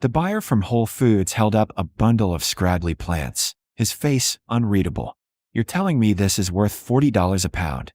The buyer from Whole Foods held up a bundle of scraggly plants, his face unreadable. "You're telling me this is worth $40 a pound?"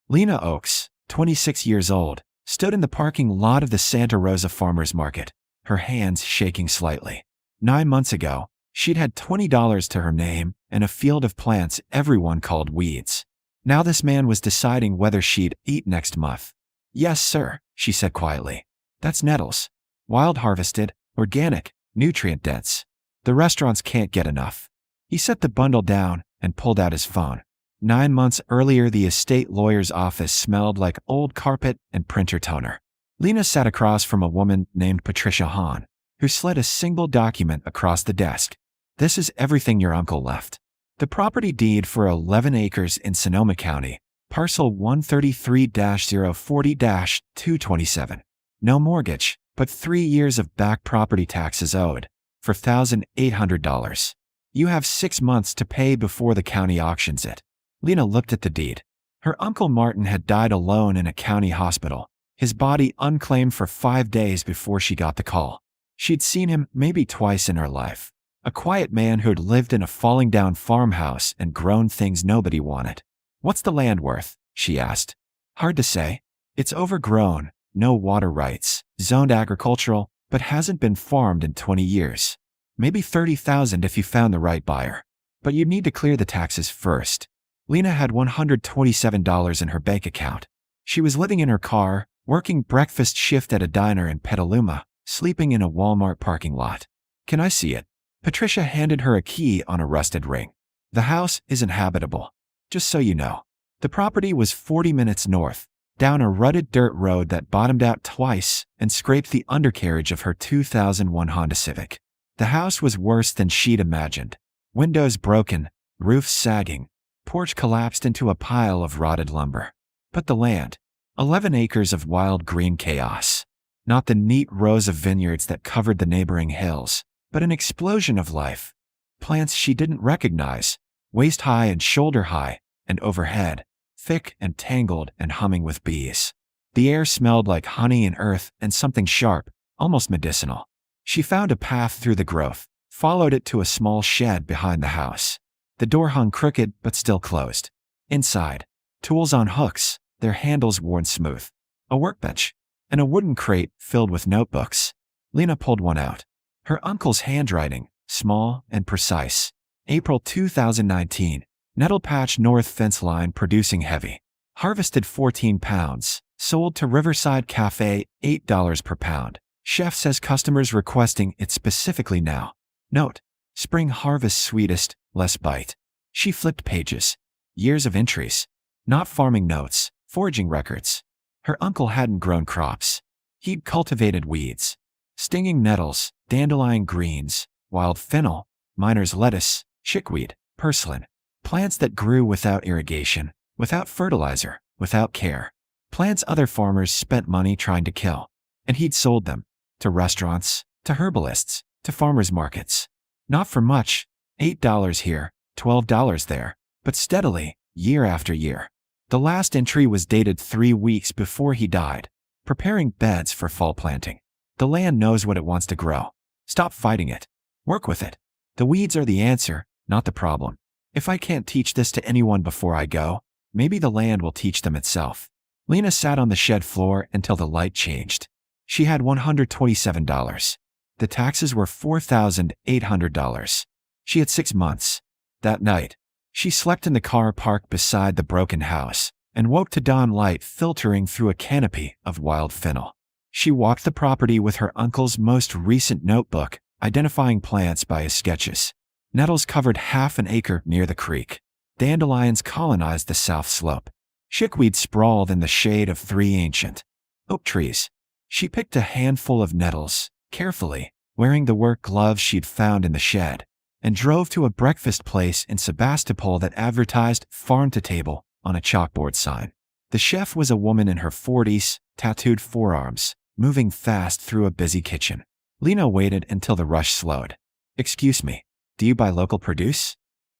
Lena Oakes, 26 years old, stood in the parking lot of the Santa Rosa Farmers Market, her hands shaking slightly. 9 months ago, she'd had $20 to her name and a field of plants everyone called weeds. Now this man was deciding whether she'd eat next month. "Yes, sir," she said quietly. "That's Nettles. Wild harvested, organic, nutrient-dense. The restaurants can't get enough." He set the bundle down and pulled out his phone. 9 months earlier, the estate lawyer's office smelled like old carpet and printer toner. Lena sat across from a woman named Patricia Hahn, who slid a single document across the desk. "This is everything your uncle left. The property deed for 11 acres in Sonoma County, parcel 133-040-227. No mortgage, but 3 years of back property taxes owed, for $1,800. You have 6 months to pay before the county auctions it." Lena looked at the deed. Her uncle Martin had died alone in a county hospital, his body unclaimed for 5 days before she got the call. She'd seen him maybe twice in her life. A quiet man who'd lived in a falling-down farmhouse and grown things nobody wanted. "What's the land worth?" she asked. "Hard to say. It's overgrown, no water rights, zoned agricultural, but hasn't been farmed in 20 years. Maybe $30,000 if you found the right buyer. But you'd need to clear the taxes first." Lena had $127 in her bank account. She was living in her car, working breakfast shift at a diner in Petaluma, sleeping in a Walmart parking lot. "Can I see it?" Patricia handed her a key on a rusted ring. "The house isn't habitable. Just so you know." The property was 40 minutes north, down a rutted dirt road that bottomed out twice and scraped the undercarriage of her 2001 Honda Civic. The house was worse than she'd imagined. Windows broken, roof sagging, porch collapsed into a pile of rotted lumber. But the land, 11 acres of wild green chaos. Not the neat rows of vineyards that covered the neighboring hills, but an explosion of life. Plants she didn't recognize, waist-high and shoulder-high, and overhead, thick and tangled and humming with bees. The air smelled like honey and earth and something sharp, almost medicinal. She found a path through the growth, followed it to a small shed behind the house. The door hung crooked but still closed. Inside, tools on hooks, their handles worn smooth. A workbench, and a wooden crate filled with notebooks. Lena pulled one out. Her uncle's handwriting, small and precise. April 2019, nettle patch north fence line producing heavy. Harvested 14 pounds, sold to Riverside Cafe, $8 per pound. Chef says customers requesting it specifically now. Note, spring harvest sweetest, less bite. She flipped pages. Years of entries. Not farming notes, foraging records. Her uncle hadn't grown crops. He'd cultivated weeds. Stinging nettles, dandelion greens, wild fennel, miner's lettuce, chickweed, purslane. Plants that grew without irrigation, without fertilizer, without care. Plants other farmers spent money trying to kill. And he'd sold them. To restaurants, to herbalists, to farmers markets. Not for much, $8 here, $12 there, but steadily, year after year. The last entry was dated 3 weeks before he died. Preparing beds for fall planting. The land knows what it wants to grow. Stop fighting it. Work with it. The weeds are the answer, not the problem. If I can't teach this to anyone before I go, maybe the land will teach them itself. Lena sat on the shed floor until the light changed. She had $127. The taxes were $4,800. She had 6 months. That night, she slept in the car parked beside the broken house and woke to dawn light filtering through a canopy of wild fennel. She walked the property with her uncle's most recent notebook, identifying plants by his sketches. Nettles covered half an acre near the creek. Dandelions colonized the south slope. Chickweed sprawled in the shade of 3 ancient oak trees. She picked a handful of nettles, carefully, wearing the work gloves she'd found in the shed, and drove to a breakfast place in Sebastopol that advertised farm to table on a chalkboard sign. The chef was a woman in her 40s, tattooed forearms, moving fast through a busy kitchen. Lena waited until the rush slowed. "Excuse me, do you buy local produce?"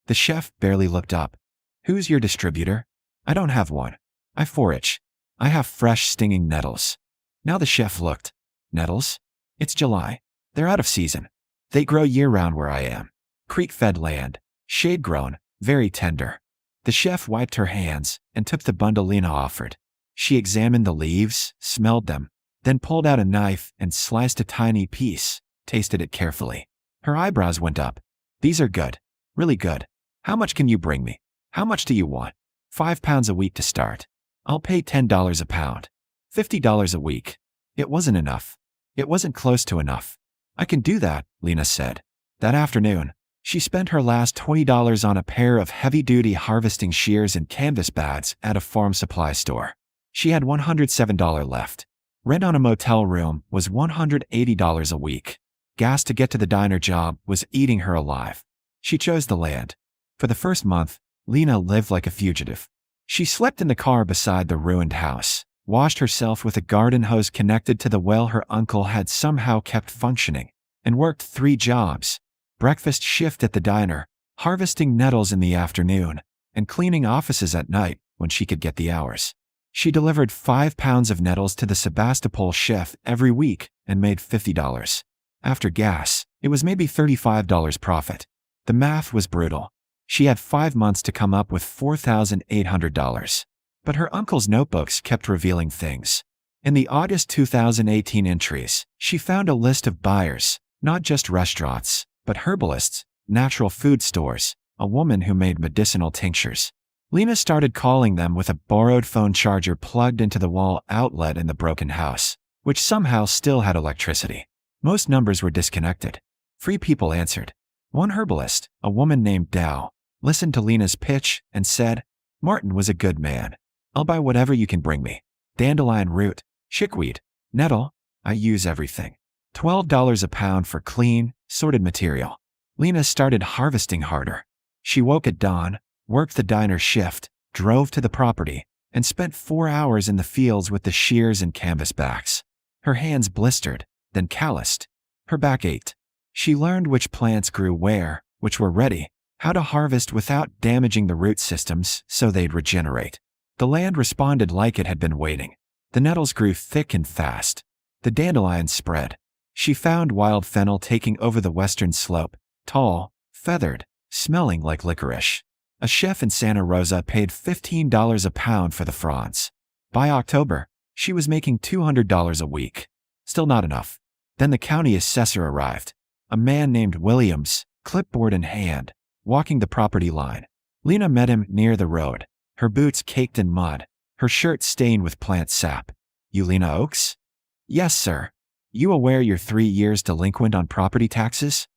The chef barely looked up. "Who's your distributor?" "I don't have one. I forage. I have fresh stinging nettles." Now the chef looked. "Nettles? It's July. They're out of season. They grow year-round where I am. Creek-fed land, shade-grown, very tender. The chef wiped her hands and took the bundle Lena offered. She examined the leaves, smelled them, then pulled out a knife and sliced a tiny piece, tasted it carefully. Her eyebrows went up. These are good. Really good. How much can you bring me? How much do you want? 5 pounds a week to start. I'll pay $10 a pound. $50 a week. It wasn't enough. It wasn't close to enough. I can do that, Lena said. That afternoon, she spent her last $20 on a pair of heavy-duty harvesting shears and canvas bags at a farm supply store. She had $107 left. Rent on a motel room was $180 a week. Gas to get to the diner job was eating her alive. She chose the land. For the first month, Lena lived like a fugitive. She slept in the car beside the ruined house, washed herself with a garden hose connected to the well her uncle had somehow kept functioning, and worked 3 jobs: breakfast shift at the diner, harvesting nettles in the afternoon, and cleaning offices at night when she could get the hours. She delivered 5 pounds of nettles to the Sebastopol chef every week and made $50. After gas, it was maybe $35 profit. The math was brutal. She had 5 months to come up with $4,800. But her uncle's notebooks kept revealing things. In the August 2018 entries, she found a list of buyers, not just restaurants, but herbalists, natural food stores, a woman who made medicinal tinctures. Lena started calling them with a borrowed phone charger plugged into the wall outlet in the broken house, which somehow still had electricity. Most numbers were disconnected. 3 people answered. One herbalist, a woman named Dow, listened to Lena's pitch and said, "Martin was a good man. I'll buy whatever you can bring me. Dandelion root, chickweed, nettle, I use everything. $12 a pound for clean, sorted material." Lena started harvesting harder. She woke at dawn, worked the diner shift, drove to the property, and spent 4 hours in the fields with the shears and canvas backs. Her hands blistered, then calloused. Her back ached. She learned which plants grew where, which were ready, how to harvest without damaging the root systems so they'd regenerate. The land responded like it had been waiting. The nettles grew thick and fast. The dandelions spread. She found wild fennel taking over the western slope, tall, feathered, smelling like licorice. A chef in Santa Rosa paid $15 a pound for the fronds. By October, she was making $200 a week. Still not enough. Then the county assessor arrived. A man named Williams, clipboard in hand, walking the property line. Lena met him near the road, her boots caked in mud, her shirt stained with plant sap. "You Lena Oakes?" "Yes, sir." "You aware you're 3 years delinquent on property taxes?"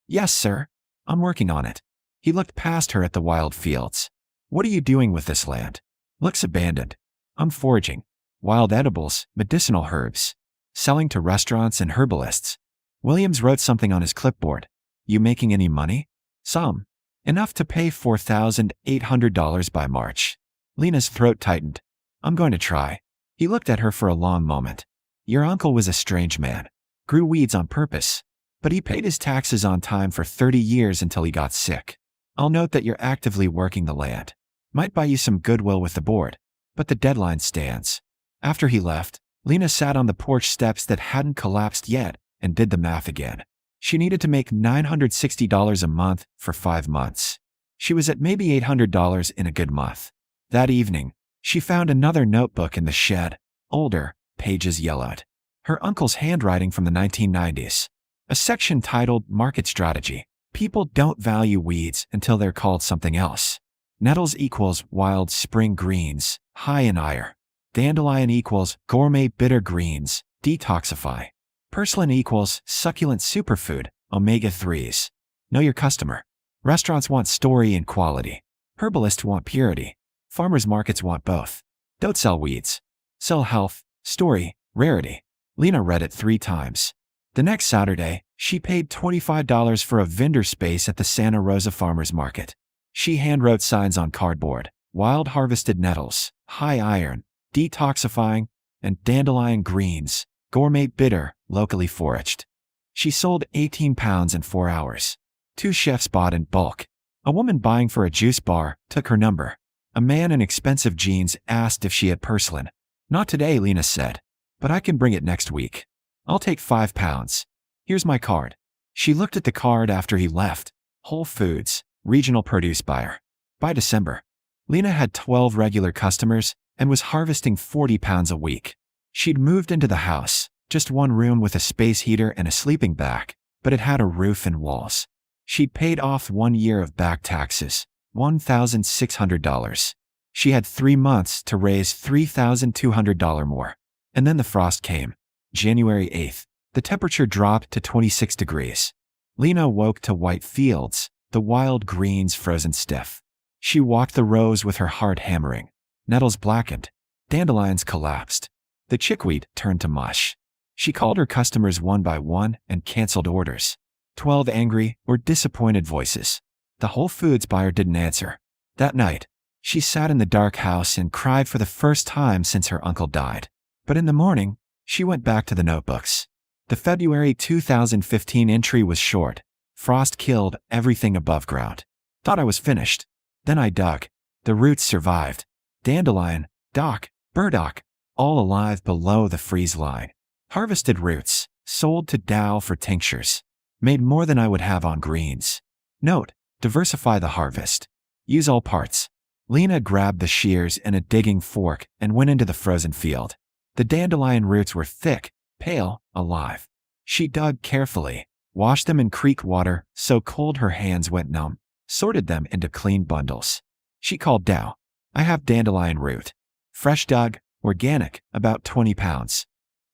"Yes, sir. I'm working on it." He looked past her at the wild fields. "What are you doing with this land?" "Looks abandoned." "I'm foraging. Wild edibles, medicinal herbs. Selling to restaurants and herbalists." Williams wrote something on his clipboard. "You making any money?" "Some. Enough to pay $4,800 by March." Lena's throat tightened. "I'm going to try." He looked at her for a long moment. "Your uncle was a strange man. Grew weeds on purpose. But he paid his taxes on time for 30 years until he got sick. I'll note that you're actively working the land. Might buy you some goodwill with the board. But the deadline stands." After he left, Lena sat on the porch steps that hadn't collapsed yet and did the math again. She needed to make $960 a month for 5 months. She was at maybe $800 in a good month. That evening, she found another notebook in the shed, older, pages yellowed. Her uncle's handwriting from the 1990s. A section titled Market Strategy. People don't value weeds until they're called something else. Nettles equals wild spring greens, high in iron. Dandelion equals gourmet bitter greens, detoxify. Purslane equals succulent superfood, omega-3s. Know your customer. Restaurants want story and quality. Herbalists want purity. Farmers markets want both. Don't sell weeds. Sell health, story, rarity. Lena read it 3 times. The next Saturday, she paid $25 for a vendor space at the Santa Rosa Farmers Market. She handwrote signs on cardboard: wild harvested nettles, high iron, detoxifying, and dandelion greens, gourmet bitter, locally foraged. She sold 18 pounds in 4 hours. 2 chefs bought in bulk. A woman buying for a juice bar took her number. A man in expensive jeans asked if she had purslane. "Not today," Lena said, "but I can bring it next week. I'll take 5 pounds." He Here's my card. She looked at the card after he left. Whole Foods, regional produce buyer. By December, Lena had 12 regular customers and was harvesting 40 pounds a week. She'd moved into the house, just one room with a space heater and a sleeping bag, but it had a roof and walls. She'd paid off 1 year of back taxes, $1,600. She had 3 months to raise $3,200 more. And then the frost came. January 8th, the temperature dropped to 26 degrees. Lena woke to white fields, the wild greens frozen stiff. She walked the rows with her heart hammering. Nettles blackened. Dandelions collapsed. The chickweed turned to mush. She called her customers one by one and canceled orders. 12 angry or disappointed voices. The Whole Foods buyer didn't answer. That night, she sat in the dark house and cried for the first time since her uncle died. But in the morning, she went back to the notebooks. The February 2015 entry was short. Frost killed everything above ground. Thought I was finished. Then I dug. The roots survived. Dandelion, dock, burdock, all alive below the freeze line. Harvested roots, sold to Dow for tinctures. Made more than I would have on greens. Note, diversify the harvest. Use all parts. Lena grabbed the shears and a digging fork and went into the frozen field. The dandelion roots were thick, pale, alive. She dug carefully, washed them in creek water so cold her hands went numb, sorted them into clean bundles. She called Dow. I have dandelion root. Fresh dug, organic, about 20 pounds.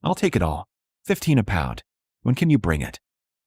I'll take it all. 15 a pound. When can you bring it?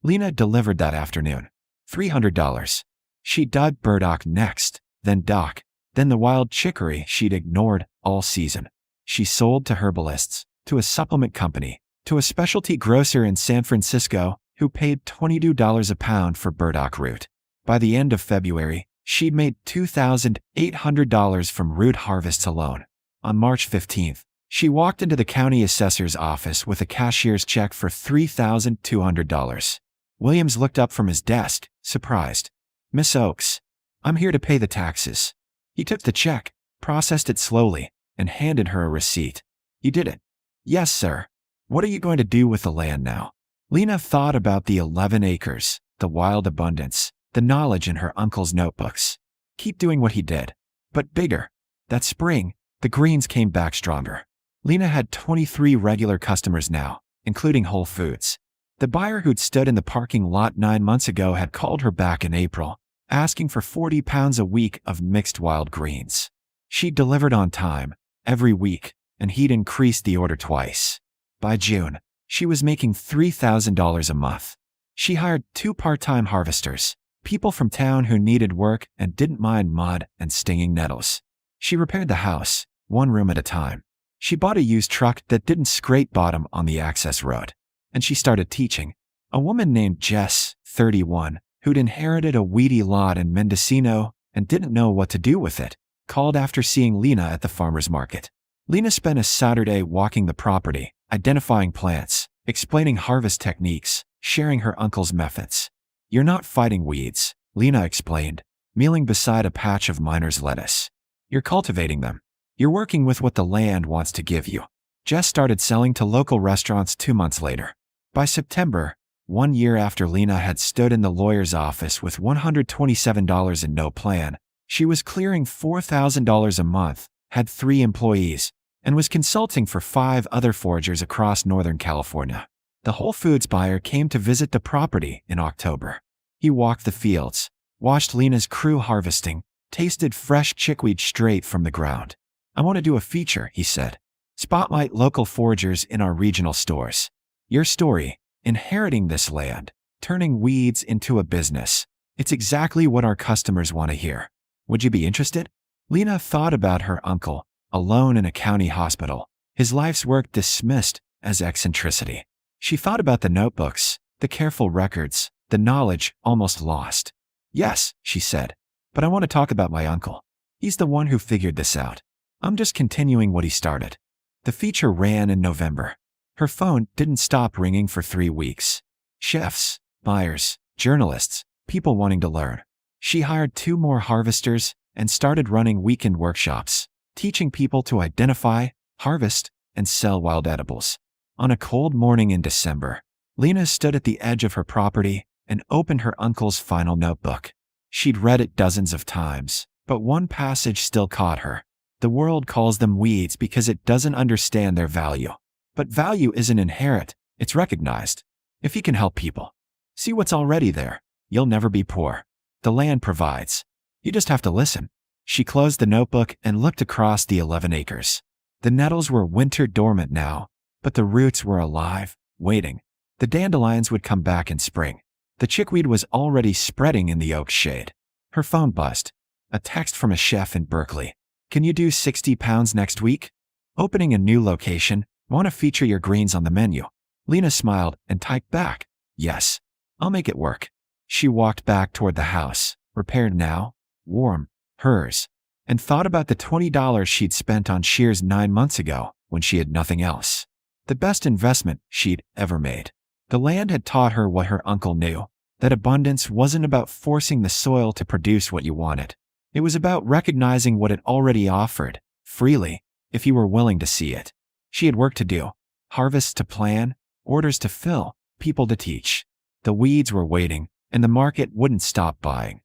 Lena delivered that afternoon. $300. She dug burdock next, then dock, then the wild chicory she'd ignored all season. She sold to herbalists, to a supplement company, to a specialty grocer in San Francisco who paid $22 a pound for burdock root. By the end of February, she'd made $2,800 from root harvests alone. On March 15th, she walked into the county assessor's office with a cashier's check for $3,200. Williams looked up from his desk, surprised. Miss Oakes, I'm here to pay the taxes. He took the check, processed it slowly, and handed her a receipt. You did it. Yes, sir. What are you going to do with the land now? Lena thought about the 11 acres, the wild abundance, the knowledge in her uncle's notebooks. Keep doing what he did, but bigger. That spring, the greens came back stronger. Lena had 23 regular customers now, including Whole Foods. The buyer who'd stood in the parking lot 9 months ago had called her back in April, asking for 40 pounds a week of mixed wild greens. She delivered on time, every week, and he'd increased the order twice. By June, she was making $3,000 a month. She hired 2 part-time harvesters, people from town who needed work and didn't mind mud and stinging nettles. She repaired the house, 1 room at a time. She bought a used truck that didn't scrape bottom on the access road. And she started teaching. A woman named Jess, 31, who'd inherited a weedy lot in Mendocino and didn't know what to do with it, called after seeing Lena at the farmer's market. Lena spent a Saturday walking the property, identifying plants, explaining harvest techniques, sharing her uncle's methods. You're not fighting weeds, Lena explained, kneeling beside a patch of miner's lettuce. You're cultivating them. You're working with what the land wants to give you. Jess started selling to local restaurants 2 months later. By September, 1 year after Lena had stood in the lawyer's office with $127 and no plan, she was clearing $4,000 a month, had 3 employees, and was consulting for 5 other foragers across Northern California. The Whole Foods buyer came to visit the property in October. He walked the fields, watched Lena's crew harvesting, tasted fresh chickweed straight from the ground. I want to do a feature, he said. Spotlight local foragers in our regional stores. Your story, inheriting this land, turning weeds into a business. It's exactly what our customers want to hear. Would you be interested? Lena thought about her uncle, alone in a county hospital, his life's work dismissed as eccentricity. She thought about the notebooks, the careful records, the knowledge almost lost. Yes, she said, but I want to talk about my uncle. He's the one who figured this out. I'm just continuing what he started. The feature ran in November. Her phone didn't stop ringing for 3 weeks. Chefs, buyers, journalists, people wanting to learn. She hired 2 more harvesters and started running weekend workshops, teaching people to identify, harvest, and sell wild edibles. On a cold morning in December, Lena stood at the edge of her property and opened her uncle's final notebook. She'd read it dozens of times, but one passage still caught her. The world calls them weeds because it doesn't understand their value. But value isn't inherent, it's recognized. If you can help people, see what's already there, you'll never be poor. The land provides. You just have to listen. She closed the notebook and looked across the 11 acres. The nettles were winter dormant now, but the roots were alive, waiting. The dandelions would come back in spring. The chickweed was already spreading in the oak shade. Her phone buzzed. A text from a chef in Berkeley. Can you do 60 pounds next week? Opening a new location, want to feature your greens on the menu. Lena smiled and typed back, yes, I'll make it work. She walked back toward the house, repaired now, warm, hers, and thought about the $20 she'd spent on shears 9 months ago when she had nothing else. The best investment she'd ever made. The land had taught her what her uncle knew, that abundance wasn't about forcing the soil to produce what you wanted. It was about recognizing what it already offered, freely, if you were willing to see it. She had work to do, harvests to plan, orders to fill, people to teach. The weeds were waiting, and the market wouldn't stop buying.